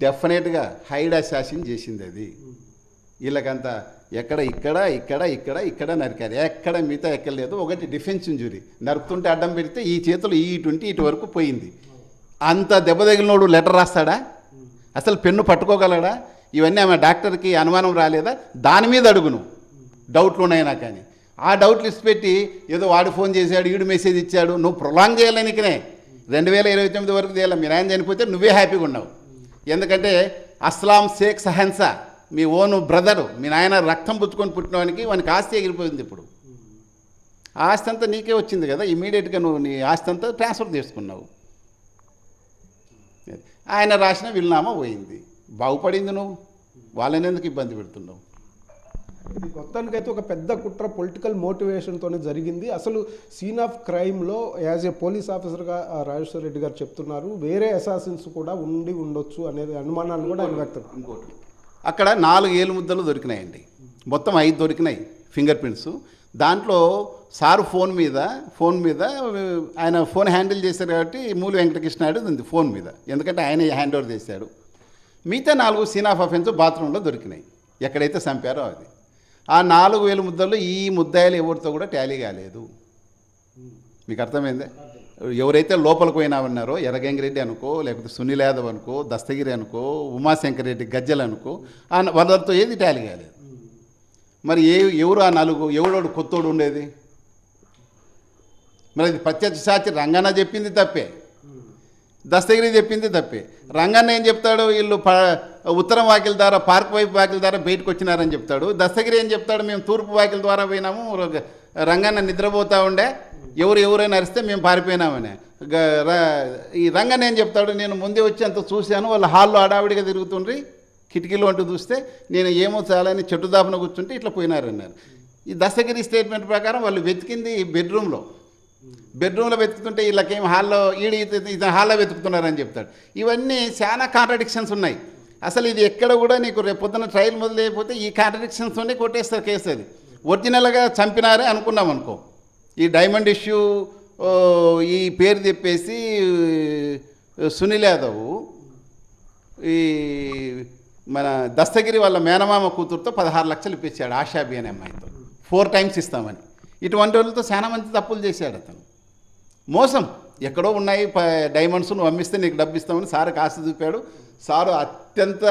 డెఫినెట్గా hide assassin చేసింది అది. వీళ్ళకంతా ఎక్కడ ఇక్కడ ఇక్కడ ఇక్కడ ఇక్కడ నరికారు, ఎక్కడ మిగతా ఎక్కలేదు. ఒకటి డిఫెన్స్ ఇంజురీ, నరుకుతుంటే అడ్డం పెడితే ఈ చేతులు ఇటు వరకు పోయింది. అంత దెబ్బ తగిలినోడు లెటర్ రాస్తాడా? అసలు పెన్ను పట్టుకోగలడా? ఇవన్నీ ఆమె డాక్టర్కి అనుమానం రాలేదా? దాని మీద అడుగును, డౌట్లు ఉన్నాయినా. కానీ ఆ డౌట్లు ఇచ్చిపెట్టి ఏదో వాడు ఫోన్ చేశాడు, ఈడు మెసేజ్ ఇచ్చాడు, నువ్వు ప్రొలాంగ్ చేయాలనికనే 2029 వరకు చేయాలి. మీరు ఆయన చనిపోతే నువ్వే హ్యాపీగా ఉన్నావు. ఎందుకంటే అస్లాం షేక్ సహెన్సా మీ ఓను బ్రదరు, మీ నాయన రక్తం పుచ్చుకొని పుట్టినవానికి వానికి ఆస్తి ఎగిరిపోయింది. ఇప్పుడు ఆ ఆస్తి అంతా నీకే వచ్చింది కదా, ఇమీడియట్గా నువ్వు నీ ఆస్తి అంతా ట్రాన్స్ఫర్ చేసుకున్నావు. ఆయన రాసిన విల్నామా పోయింది, బాగుపడింది. నువ్వు వాళ్ళని ఎందుకు ఇబ్బంది పెడుతున్నావు? ఇది మొత్తానికైతే ఒక పెద్ద కుట్ర పొలిటికల్ మోటివేషన్తోనే జరిగింది. అసలు సీన్ ఆఫ్ క్రైమ్లో యాజ్ ఏ పోలీస్ ఆఫీసర్గా రాజేశ్వర రెడ్డి గారు చెప్తున్నారు, వేరే అసాసిన్స్ కూడా ఉండొచ్చు అనేది అనుమానాలు కూడా ఆయన వ్యక్తం. ఇంకోటి, అక్కడ 4 ఏలు ముద్దలు దొరికినాయండి, మొత్తం 5 దొరికినాయి ఫింగర్ ప్రింట్స్. దాంట్లో సారు ఫోన్ మీద ఆయన ఫోన్ హ్యాండిల్ చేశారు కాబట్టి మూలి వెంకటకృష్ణాడు ఉంది ఫోన్ మీద, ఎందుకంటే ఆయన హ్యాండ్ ఓవర్ చేశాడు. మిగతా 4 సీన్ ఆఫ్ అఫెన్స్ బాత్రూంలో దొరికినాయి, ఎక్కడైతే చంపారో అది. ఆ 4 వేల ముద్దల్లో ఈ ముద్దాయిలు ఎవరితో కూడా టాలీ కాలేదు. మీకు అర్థమైందే? ఎవరైతే లోపలికి పోయినామన్నారో, ఎర్రగంగిరెడ్డి అనుకో, లేకపోతే సునీల్ యాదవ్ అనుకో, దస్తగిరి అనుకో, ఉమాశంకర్ రెడ్డి గజ్జలు అనుకో, వాళ్ళతో ఏది టాలీ కాలేదు. మరి ఎవరు ఆ 4 ఎవడోడు కొత్తోడు ఉండేది? మరి అది ప్రత్యక్ష సాక్షి రంగన్న చెప్పింది తప్పే, దస్తగిరి చెప్పింది తప్పే. రంగన్న ఏం చెప్తాడు, వీళ్ళు ఉత్తరం వాకిల ద్వారా పార్క్ వైపు వాకిల ద్వారా బయటకు వచ్చినారని చెప్తాడు. దస్తగిరి ఏం చెప్తాడు, మేము తూర్పు వాకిల ద్వారా పోయినాము, రంగన్న నిద్రపోతూ ఉండే, ఎవరైనా అరిస్తే మేము పారిపోయినామని. ఈ రంగన్న ఏం చెప్తాడు, నేను ముందే వచ్చి అంత చూశాను, వాళ్ళ హాల్లో హడావిడిగా తిరుగుతుండ్రి, కిటికీలో అంటూ చూస్తే నేను ఏమో చాలని చెట్టు దాపున కూర్చుంటే ఇట్లా పోయినారన్నారు. ఈ దస్తగిరి స్టేట్మెంట్ ప్రకారం వాళ్ళు వెతికింది బెడ్రూమ్లో వెతుకుతుంటే వీళ్ళకేం హాల్లో ఇతను హాల్లో వెతుకుతున్నారని చెప్తాడు. ఇవన్నీ చాలా కాంట్రడిక్షన్స్ ఉన్నాయి. అసలు ఇది ఎక్కడ కూడా నీకు రేపు పొద్దున్న ట్రయల్ మొదలైపోతే ఈ కాంట్రడిక్షన్స్తోనే కొట్టేస్తారు కేసు. అది ఒరిజినల్గా చంపినారే అనుకున్నాం అనుకో, ఈ డైమండ్ ఇష్యూ ఈ పేరు చెప్పేసి సునీల్ యాదవ్ ఈ మన దస్తగిరి వాళ్ళ మేనమామ కూతురుతో 16 లక్షలు ఇప్పించాడు ఆషాబి అనే అమ్మాయితో, 4 టైమ్స్ ఇస్తామని. ఇటువంటి వాళ్ళతో చాలా మంది తప్పులు చేశాడు అతను. మోసం ఎక్కడో ఉన్నాయి డైమండ్స్, నువ్వు అమ్మిస్తే నీకు డబ్బు ఇస్తామని సార్కి ఆశ చూపాడు. సారు అత్యంత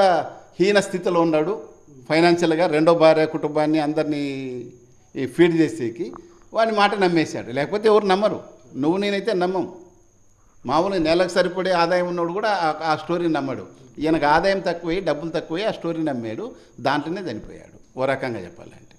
హీన స్థితిలో ఉన్నాడు ఫైనాన్షియల్గా, 2వ భార్య కుటుంబాన్ని అందరినీ ఫీడ్ చేసేకి. వాడి మాట నమ్మేశాడు, లేకపోతే ఎవరు నమ్మరు. నువ్వు నేనైతే నమ్మం. మామూలు నెలకు సరిపడే ఆదాయం ఉన్నవాడు కూడా ఆ స్టోరీ నమ్మడు. ఈయనకు ఆదాయం తక్కువై డబ్బులు తక్కువై ఆ స్టోరీ నమ్మాడు, దాంట్లోనే చనిపోయాడు ఓ రకంగా చెప్పాలంటే.